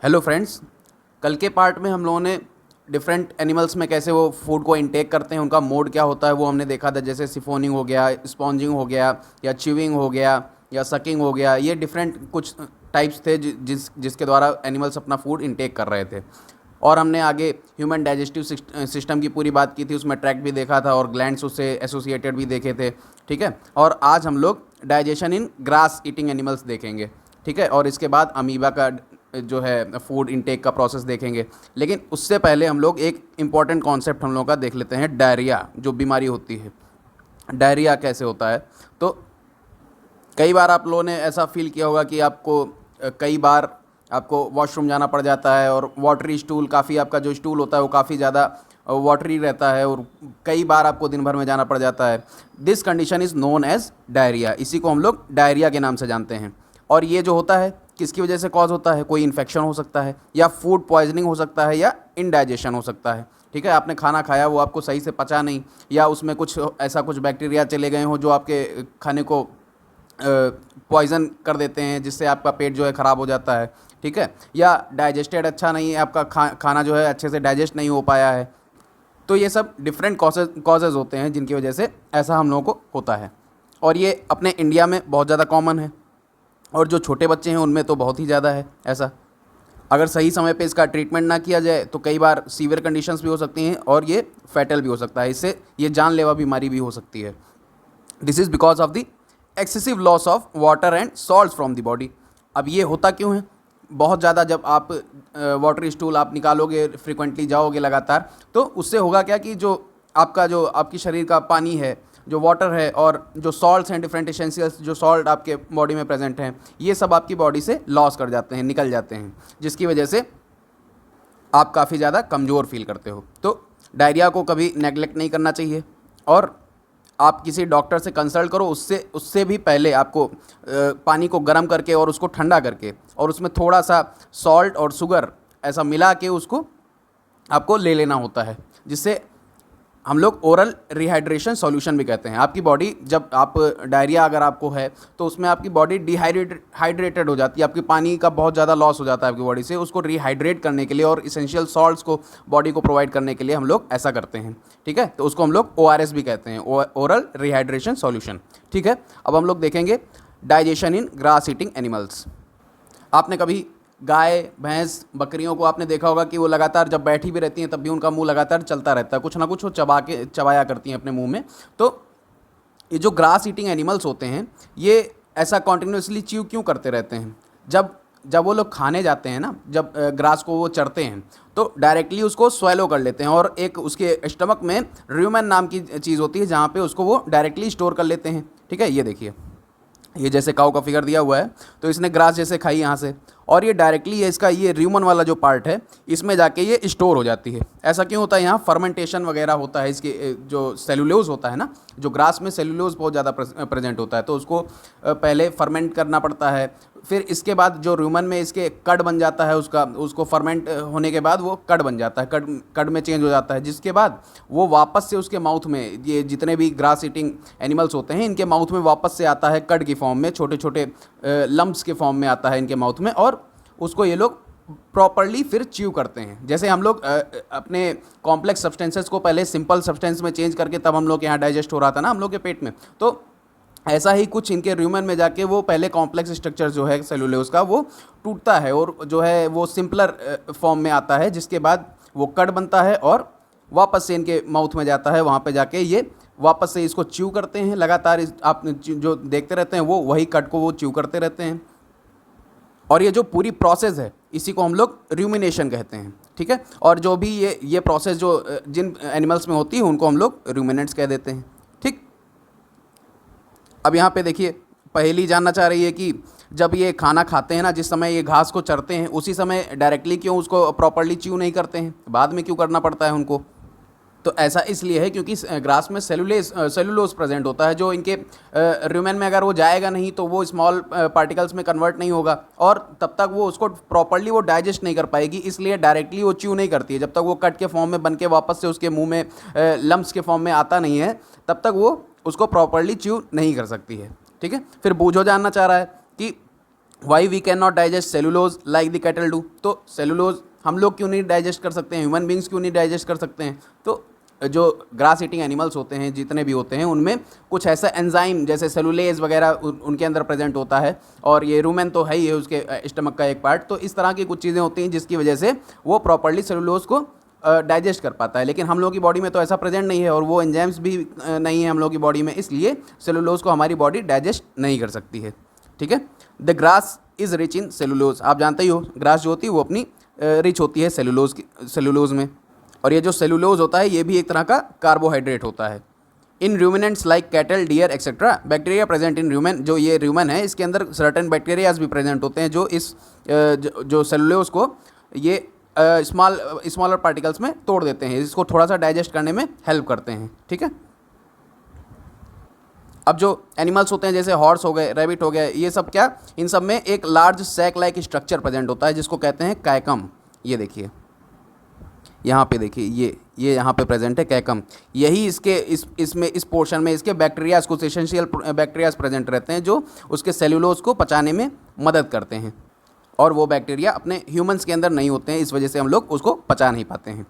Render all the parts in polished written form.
Hello friends. कल के part में हम लोगों ने डिफरेंट एनिमल्स में कैसे वो फूड को इनटेक करते हैं, उनका मोड क्या होता है वो हमने देखा था। जैसे सिफोनिंग हो गया, स्पॉन्जिंग हो गया, या च्यूइंग हो गया, या सकिंग हो गया। ये डिफरेंट कुछ टाइप्स थे जिसके द्वारा एनिमल्स अपना फूड इनटेक कर रहे थे। और हमने आगे ह्यूमन डाइजेस्टिव सिस्टम की पूरी बात की थी, उसमें ट्रैक भी देखा था और ग्लैंड्स उससे एसोसिएटेड भी देखे थे। ठीक है, और आज हम लोग डाइजेशन इन ग्रास ईटिंग एनिमल्स देखेंगे। ठीक है, और इसके बाद अमीबा का जो है फूड इनटेक का प्रोसेस देखेंगे। लेकिन उससे पहले हम लोग एक इम्पॉर्टेंट कॉन्सेप्ट हम लोग का देख लेते हैं, डायरिया जो बीमारी होती है। डायरिया कैसे होता है? तो कई बार आप लोगों ने ऐसा फील किया होगा कि आपको कई बार आपको वॉशरूम जाना पड़ जाता है और वाटरी स्टूल, काफ़ी आपका जो स्टूल होता है वो काफ़ी ज़्यादा वाटरी रहता है और कई बार आपको दिन भर में जाना पड़ जाता है। This condition is known as diarrhoea. इसी को हम लोग डायरिया के नाम से जानते हैं। और ये जो होता है किसकी वजह से कॉज होता है? कोई इन्फेक्शन हो सकता है, या फूड पॉइजनिंग हो सकता है, या इनडाइजेशन हो सकता है। ठीक है, आपने खाना खाया वो आपको सही से पचा नहीं, या उसमें कुछ ऐसा कुछ बैक्टीरिया चले गए हों जो आपके खाने को पॉइज़न कर देते हैं, जिससे आपका पेट जो है ख़राब हो जाता है। ठीक है, या डाइजेस्टेड अच्छा नहीं है, आपका खाना जो है अच्छे से डाइजेस्ट नहीं हो पाया है। तो ये सब डिफरेंट कॉजेज़ होते हैं जिनकी वजह से ऐसा हम लोगों को होता है। और ये अपने इंडिया में बहुत ज़्यादा कॉमन है, और जो छोटे बच्चे हैं उनमें तो बहुत ही ज़्यादा है ऐसा। अगर सही समय पे इसका ट्रीटमेंट ना किया जाए तो कई बार सीवियर कंडीशंस भी हो सकती हैं और ये फैटल भी हो सकता है। इससे ये जानलेवा बीमारी भी हो सकती है। This is because of the excessive loss of water and salt from the body. अब ये होता क्यों है? बहुत ज़्यादा जब आप वाटर स्टूल आप निकालोगे, फ्रिक्वेंटली जाओगे लगातार, तो उससे होगा क्या कि जो आपकी शरीर का पानी है, जो वाटर है, और जो सॉल्ट्स हैं, डिफरेंट एसेंशियल्स जो सॉल्ट आपके बॉडी में प्रेजेंट हैं, ये सब आपकी बॉडी से लॉस कर जाते हैं, निकल जाते हैं, जिसकी वजह से आप काफ़ी ज़्यादा कमज़ोर फील करते हो। तो डायरिया को कभी नेगलेक्ट नहीं करना चाहिए, और आप किसी डॉक्टर से कंसल्ट करो। उससे भी पहले आपको पानी को गर्म करके और उसको ठंडा करके और उसमें थोड़ा सा सॉल्ट और शुगर ऐसा मिला के उसको आपको ले लेना होता है, जिससे हम लोग ओरल रिहाइड्रेशन सॉल्यूशन भी कहते हैं। आपकी बॉडी, जब आप डायरिया अगर आपको है तो उसमें आपकी बॉडी हाइड्रेटेड हो जाती है, आपकी पानी का बहुत ज़्यादा लॉस हो जाता है आपकी बॉडी से। उसको रिहाइड्रेट करने के लिए और इसेंशियल सॉल्ट्स को बॉडी को प्रोवाइड करने के लिए हम लोग ऐसा करते हैं। ठीक है, तो उसको हम लोग ORS भी कहते हैं, ओरल रिहाइड्रेशन सॉल्यूशन। ठीक है, अब हम लोग देखेंगे डाइजेशन इन ग्रास ईटिंग एनिमल्स। आपने कभी गाय, भैंस, बकरियों को आपने देखा होगा कि वो लगातार जब बैठी भी रहती हैं तब भी उनका मुंह लगातार चलता रहता है, कुछ ना कुछ वो चबाया करती हैं अपने मुंह में। तो ये जो ग्रास ईटिंग एनिमल्स होते हैं ये ऐसा कॉन्टिन्यूसली च्यू क्यों करते रहते हैं? जब जब वो लोग खाने जाते हैं ना, जब ग्रास को वो चरते हैं, तो डायरेक्टली उसको स्वेलो कर लेते हैं, और एक उसके स्टमक में रूमेन नाम की चीज़ होती है जहाँ पे उसको वो डायरेक्टली स्टोर कर लेते हैं। ठीक है, ये देखिए, ये जैसे काऊ का फिगर दिया हुआ है, तो इसने ग्रास जैसे खाई यहाँ से, और ये डायरेक्टली ये इसका ये र्यूमन वाला जो पार्ट है इसमें जाके ये स्टोर हो जाती है। ऐसा क्यों होता है? यहाँ फर्मेंटेशन वगैरह होता है। इसके जो सेलुलोज होता है ना, जो ग्रास में सेलुलोज बहुत ज़्यादा प्रेजेंट होता है, तो उसको पहले फर्मेंट करना पड़ता है। फिर इसके बाद जो र्यूमन में इसके कड बन जाता है, उसको फर्मेंट होने के बाद वो कड बन जाता है, कड में चेंज हो जाता है, जिसके बाद वो वापस से उसके माउथ में, ये जितने भी ग्रास ईटिंग एनिमल्स होते हैं इनके माउथ में वापस से आता है कड की फॉर्म में, छोटे छोटे लम्प्स के फॉर्म में आता है इनके माउथ में, और उसको ये लोग प्रॉपरली फिर च्यू करते हैं। जैसे हम लोग अपने कॉम्प्लेक्स सब्सटेंसेस को पहले सिंपल सब्सटेंस में चेंज करके तब हम लोग के यहाँ डाइजेस्ट हो रहा था ना हम लोग के पेट में, तो ऐसा ही कुछ इनके र्यूमन में जाके वो पहले कॉम्प्लेक्स स्ट्रक्चर जो है सेलुलोज का वो टूटता है और जो है वो सिंपलर फॉर्म में आता है, जिसके बाद वो कड बनता है और वापस से इनके माउथ में जाता है। वहाँ पे जाके ये वापस से इसको च्यू करते हैं लगातार। आप जो देखते रहते हैं वो वही कड को वो च्यू करते रहते हैं, और ये जो पूरी प्रोसेस है इसी को हम लोग रूमिनेशन कहते हैं। ठीक है, और जो भी ये प्रोसेस जो जिन एनिमल्स में होती है उनको हम लोग रूमिनेंट्स कह देते हैं। ठीक, अब यहाँ पे देखिए, पहेली जानना चाह रही है कि जब ये खाना खाते हैं ना, जिस समय ये घास को चरते हैं उसी समय डायरेक्टली क्यों उसको प्रॉपरली च्यू नहीं करते हैं, बाद में क्यों करना पड़ता है उनको? तो ऐसा इसलिए है क्योंकि ग्रास में सेलुलोज प्रेजेंट होता है, जो इनके र्यूमेन में अगर वो जाएगा नहीं तो वो स्मॉल पार्टिकल्स में कन्वर्ट नहीं होगा, और तब तक वो उसको प्रॉपरली वो डाइजेस्ट नहीं कर पाएगी, इसलिए डायरेक्टली वो च्यू नहीं करती है। जब तक वो कट के फॉर्म में बन के वापस से उसके मुंह में लम्प्स के फॉर्म में आता नहीं है, तब तक वो उसको प्रॉपरली च्यू नहीं कर सकती है। ठीक है, फिर बूझो जानना चाह रहा है कि why we can not digest cellulose like the cattle do, तो सेलुलोज हम लोग क्यों नहीं डाइजेस्ट कर सकते हैं, ह्यूमन बींग्स क्यों नहीं डाइजेस्ट कर सकते हैं? तो जो ग्रास ईटिंग एनिमल्स होते हैं जितने भी होते हैं उनमें कुछ ऐसा एंजाइम जैसे सेलुलेज वगैरह उनके अंदर प्रेजेंट होता है, और ये रूमेन तो है ही है उसके स्टमक का एक पार्ट, तो इस तरह की कुछ चीज़ें होती हैं जिसकी वजह से वो प्रॉपरली सेलुलोज को डाइजेस्ट कर पाता है। लेकिन हम लोगों की बॉडी में तो ऐसा प्रेजेंट नहीं है और वो एंजाइम्स भी नहीं है हम लोगों की बॉडी में, इसलिए सेलुलोज को हमारी बॉडी डाइजेस्ट नहीं कर सकती है। ठीक है, the grass is rich in cellulose, आप जानते ही हो ग्रास जो होती है वो अपनी रिच होती है सेलुलोज में, और ये जो सेलुलोज होता है ये भी एक तरह का कार्बोहाइड्रेट होता है। In ruminants like cattle, deer etcetera, bacteria present in rumen, जो ये रूमेन है इसके अंदर सर्टेन बैक्टीरियाज भी प्रेजेंट होते हैं जो इस जो सेलुलोज को ये स्मॉलर पार्टिकल्स में तोड़ देते हैं, इसको थोड़ा सा डाइजेस्ट करने में हेल्प करते हैं। ठीक है, अब जो एनिमल्स होते हैं जैसे हॉर्स हो गए, रैबिट हो गए, ये सब क्या, इन सब में एक large sac like structure present होता है जिसको कहते हैं कैकम। ये देखिए यहाँ पे देखिए, ये यहाँ पे प्रेजेंट है कैकम, यही इसके इसमें इस पोर्शन में इसके बैक्टीरियाज, कुछ एसेंशियल बैक्टीरियाज प्रेजेंट रहते हैं जो उसके सेलुलोज को पचाने में मदद करते हैं, और वो बैक्टीरिया अपने ह्यूमंस के अंदर नहीं होते हैं, इस वजह से हम लोग उसको पचा नहीं पाते हैं।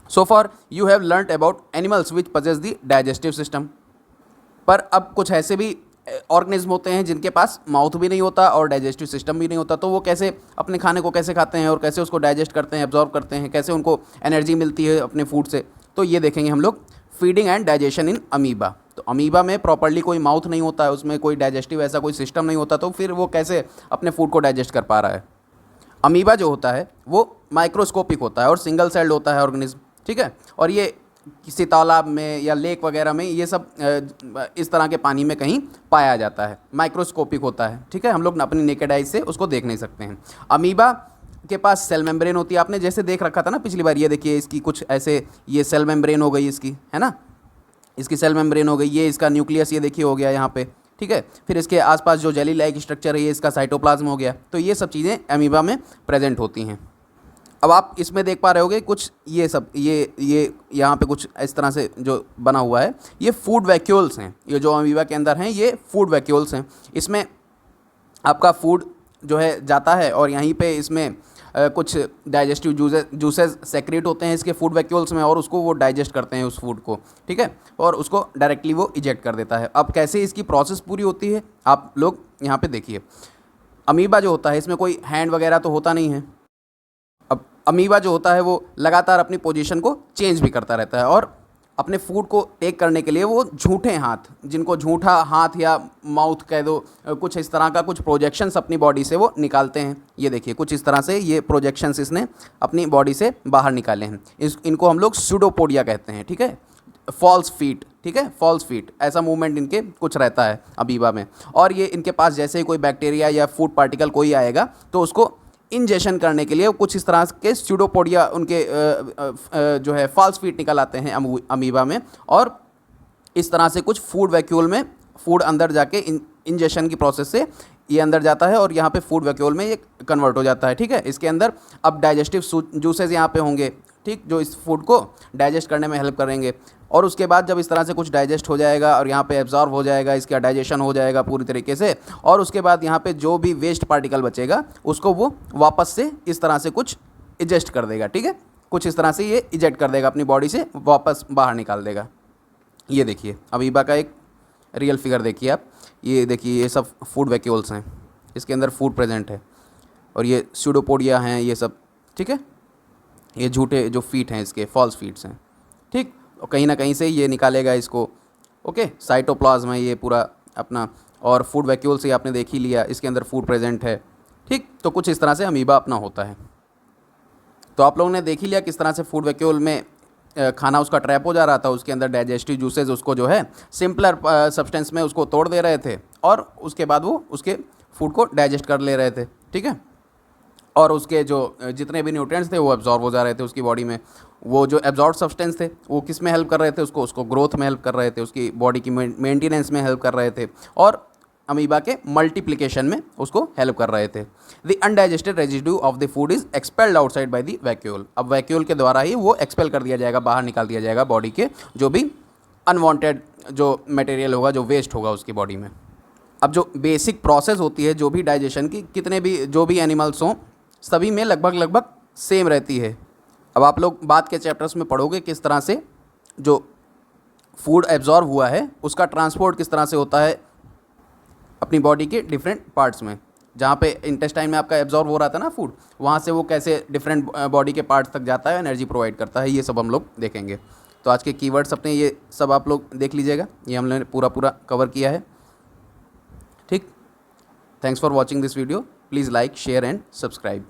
So for you have learned about animals which possess the digestive system, पर अब कुछ ऐसे भी ऑर्गेनिज्म होते हैं जिनके पास माउथ भी नहीं होता और डाइजेस्टिव सिस्टम भी नहीं होता, तो वो कैसे अपने खाने को कैसे खाते हैं और कैसे उसको डाइजेस्ट करते हैं, एब्जॉर्ब करते हैं, कैसे उनको एनर्जी मिलती है अपने फूड से, तो ये देखेंगे हम लोग feeding and digestion in amoeba. तो अमीबा में प्रॉपर्ली कोई माउथ नहीं होता है, उसमें कोई डाइजेस्टिव ऐसा कोई सिस्टम नहीं होता, तो फिर वो कैसे अपने फूड को डाइजेस्ट कर पा रहा है। अमीबा जो होता है वो माइक्रोस्कोपिक होता है और सिंगल सेल्ड होता है ऑर्गेनिज्म। ठीक है, और ये किसी तालाब में या लेक वगैरह में ये सब इस तरह के पानी में कहीं पाया जाता है, माइक्रोस्कोपिक होता है। ठीक है, हम लोग अपनी नेकेड आई से उसको देख नहीं सकते हैं। अमीबा के पास सेल मेम्ब्रेन होती है, आपने जैसे देख रखा था ना पिछली बार, ये देखिए इसकी कुछ ऐसे, ये सेल मेम्ब्रेन हो गई इसकी, है ना, इसकी सेल मेम्ब्रेन हो गई, ये इसका न्यूक्लियस ये देखिए हो गया यहाँ पे। ठीक है, फिर इसके आसपास जो जेली लाइक स्ट्रक्चर है ये इसका साइटोप्लाज्म हो गया, तो ये सब चीज़ें अमीबा में प्रेजेंट होती हैं। अब आप इसमें देख पा रहे होगे कुछ ये सब ये यहाँ पे कुछ इस तरह से जो बना हुआ है, ये फूड वैक्यूल्स हैं, ये जो अमीबा के अंदर हैं ये फूड वैक्यूल्स हैं। इसमें आपका फूड जो है जाता है और यहीं पे इसमें कुछ डाइजेस्टिव जूसेस सेक्रेट होते हैं इसके फूड वैक्यूल्स में, और उसको वो डाइजेस्ट करते हैं उस फूड को। ठीक है, और उसको डायरेक्टली वो इजेक्ट कर देता है। अब कैसे इसकी प्रोसेस पूरी होती है आप लोग यहाँ पे देखिए। अमीबा जो होता है इसमें कोई हैंड वगैरह तो होता नहीं है। अब अमीबा जो होता है वो लगातार अपनी पोजीशन को चेंज भी करता रहता है, और अपने फूड को टेक करने के लिए वो झूठे हाथ, जिनको झूठा हाथ या माउथ कह दो, कुछ इस तरह का कुछ प्रोजेक्शंस अपनी बॉडी से वो निकालते हैं। ये देखिए कुछ इस तरह से ये प्रोजेक्शंस इसने अपनी बॉडी से बाहर निकाले हैं, इनको हम लोग सूडोपोडिया कहते हैं। ठीक है, फॉल्स फीट। ठीक है, फॉल्स फीट ऐसा मूवमेंट इनके कुछ रहता है अमीबा में, और ये इनके पास जैसे ही कोई बैक्टीरिया या फूड पार्टिकल कोई आएगा तो उसको इंजेक्शन करने के लिए कुछ इस तरह के स्यूडोपोडिया उनके जो है फॉल्स फीट निकल आते हैं अमीबा में, और इस तरह से कुछ फूड वैक्यूल में फूड अंदर जाके इंजेक्शन की प्रोसेस से ये अंदर जाता है और यहाँ पे फूड वैक्यूल में ये कन्वर्ट हो जाता है। ठीक है, इसके अंदर अब डाइजेस्टिव जूसेस यहाँ पे होंगे, ठीक, जो इस फूड को डाइजेस्ट करने में हेल्प करेंगे, और उसके बाद जब इस तरह से कुछ डाइजेस्ट हो जाएगा और यहाँ पे एब्जॉर्ब हो जाएगा, इसका डाइजेशन हो जाएगा पूरी तरीके से, और उसके बाद यहाँ पे जो भी वेस्ट पार्टिकल बचेगा उसको वो वापस से इस तरह से कुछ इजेक्ट कर देगा। ठीक है, कुछ इस तरह से ये इजेक्ट कर देगा, अपनी बॉडी से वापस बाहर निकाल देगा। ये देखिए अमीबा का एक रियल फिगर देखिए आप, ये देखिए ये सब फूड वैक्यूल्स हैं, इसके अंदर फूड प्रेजेंट है, और ये स्यूडोपोडिया हैं ये सब। ठीक है, ये झूठे जो फीट हैं इसके फॉल्स फीट्स हैं। ठीक, और कहीं ना कहीं से ये निकालेगा इसको। ओके, साइटोप्लाज्म है ये पूरा अपना, और फूड वैक्यूल से आपने देख ही लिया इसके अंदर फूड प्रेजेंट है। ठीक, तो कुछ इस तरह से अमीबा अपना होता है। तो आप लोगों ने देख ही लिया किस तरह से फूड वैक्यूल में खाना उसका ट्रैप हो जा रहा था, उसके अंदर डाइजेस्टिव जूसेस उसको जो है सिंपलर सब्सटेंस में उसको तोड़ दे रहे थे, और उसके बाद वो उसके फूड को डाइजेस्ट कर ले रहे थे। ठीक है, और उसके जो जितने भी न्यूट्रिएंट्स थे वो एब्जॉर्ब हो जा रहे थे उसकी बॉडी में। वो जो एब्जॉर्ब सब्सटेंस थे वो किस में हेल्प कर रहे थे, उसको ग्रोथ में हेल्प कर रहे थे, उसकी बॉडी की मेंटेनेंस में हेल्प कर रहे थे, और अमीबा के मल्टीप्लिकेशन में उसको हेल्प कर रहे थे। The undigested residue of the food is expelled outside by the vacuole. अब वैक्यूल के द्वारा ही वो एक्सपेल कर दिया जाएगा, बाहर निकाल दिया जाएगा बॉडी के जो भी अनवांटेड जो मटेरियल होगा, जो वेस्ट होगा उसकी बॉडी में। अब जो बेसिक प्रोसेस होती है जो भी डाइजेशन की, कितने भी जो भी एनिमल्स हों, सभी में लगभग लगभग सेम रहती है। अब आप लोग बाद के चैप्टर्स में पढ़ोगे किस तरह से जो फूड एब्जॉर्ब हुआ है उसका ट्रांसपोर्ट किस तरह से होता है अपनी बॉडी के डिफरेंट पार्ट्स में। जहाँ पे इंटेस्टाइन में आपका एब्जॉर्ब हो रहा था ना फूड, वहाँ से वो कैसे डिफरेंट बॉडी के पार्ट्स तक जाता है, एनर्जी प्रोवाइड करता है, ये सब हम लोग देखेंगे। तो आज के कीवर्ड्स अपने ये सब आप लोग देख लीजिएगा, ये हमने पूरा कवर किया है। ठीक, thanks for watching this video, please like share and subscribe.